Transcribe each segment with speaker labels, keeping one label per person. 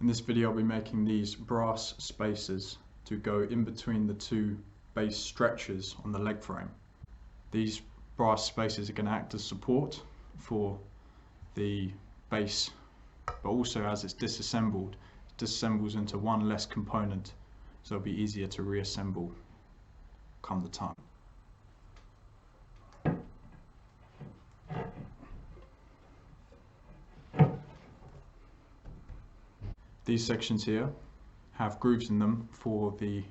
Speaker 1: In this video I'll be making these brass spacers to go in between the two base stretchers on the leg frame. These brass spacers are going to act as support for the base, but also as it's disassembled, it disassembles into one less component, so it'll be easier to reassemble come the time. These sections here have grooves in them for the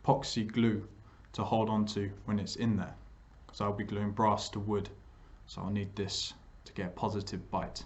Speaker 1: epoxy glue to hold onto when it's in there, because I'll be gluing brass to wood, so I'll need this to get a positive bite.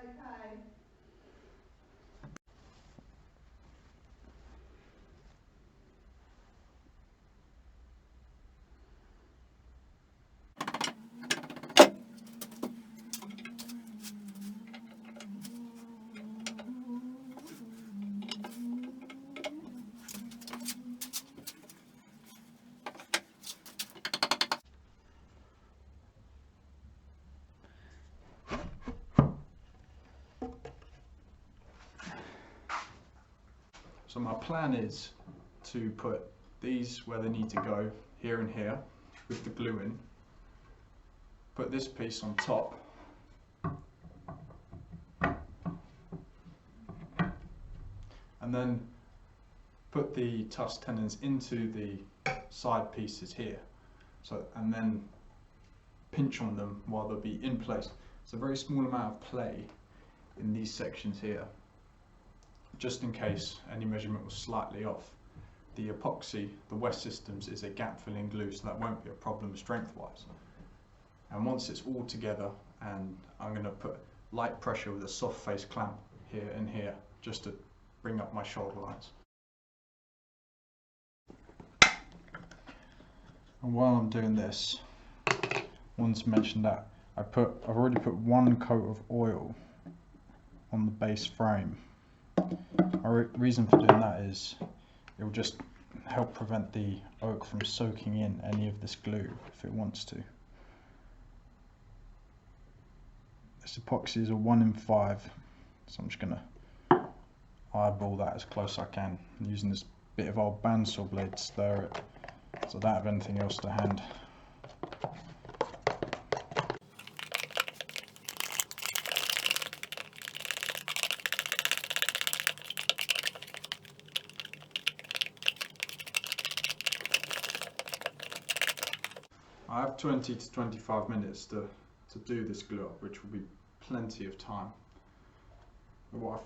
Speaker 2: Okay.
Speaker 1: So my plan is to put these where they need to go, here and here, with the glue in. Put this piece on top. And then put the tusk tenons into the side pieces here. So, and then pinch on them while they'll be in place. It's a very small amount of play in these sections here, just in case any measurement was slightly off. The epoxy, the West Systems, is a gap filling glue, so that won't be a problem strength wise. And once it's all together, and I'm going to put light pressure with a soft face clamp here and here, just to bring up my shoulder lines. And while I'm doing this, I want to mention that I've already put one coat of oil on the base frame. My reason for doing that is it will just help prevent the oak from soaking in any of this glue if it wants to. This epoxy is a 1 in 5, so I'm just going to eyeball that as close as I can. I'm using this bit of old bandsaw blade to stir it, so I don't have anything else to hand. I have 20 to 25 minutes to do this glue up, which will be plenty of time. But what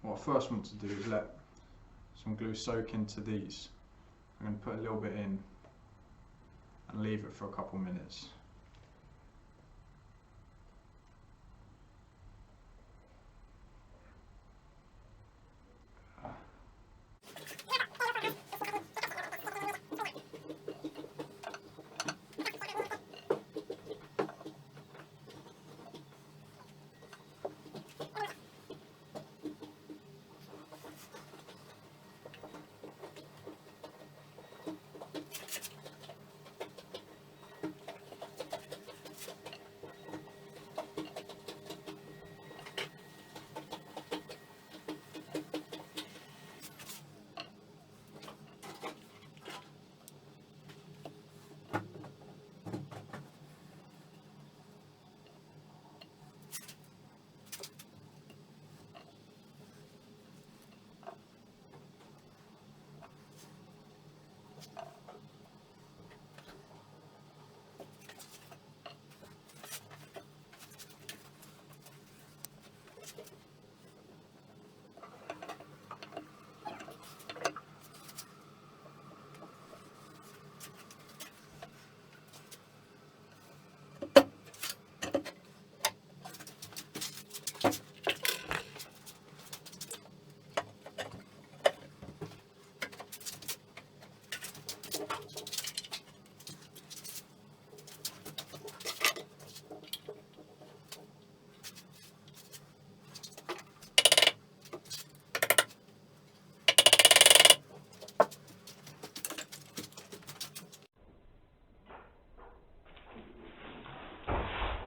Speaker 1: I first want to do is let some glue soak into these. I'm going to put a little bit in and leave it for a couple minutes.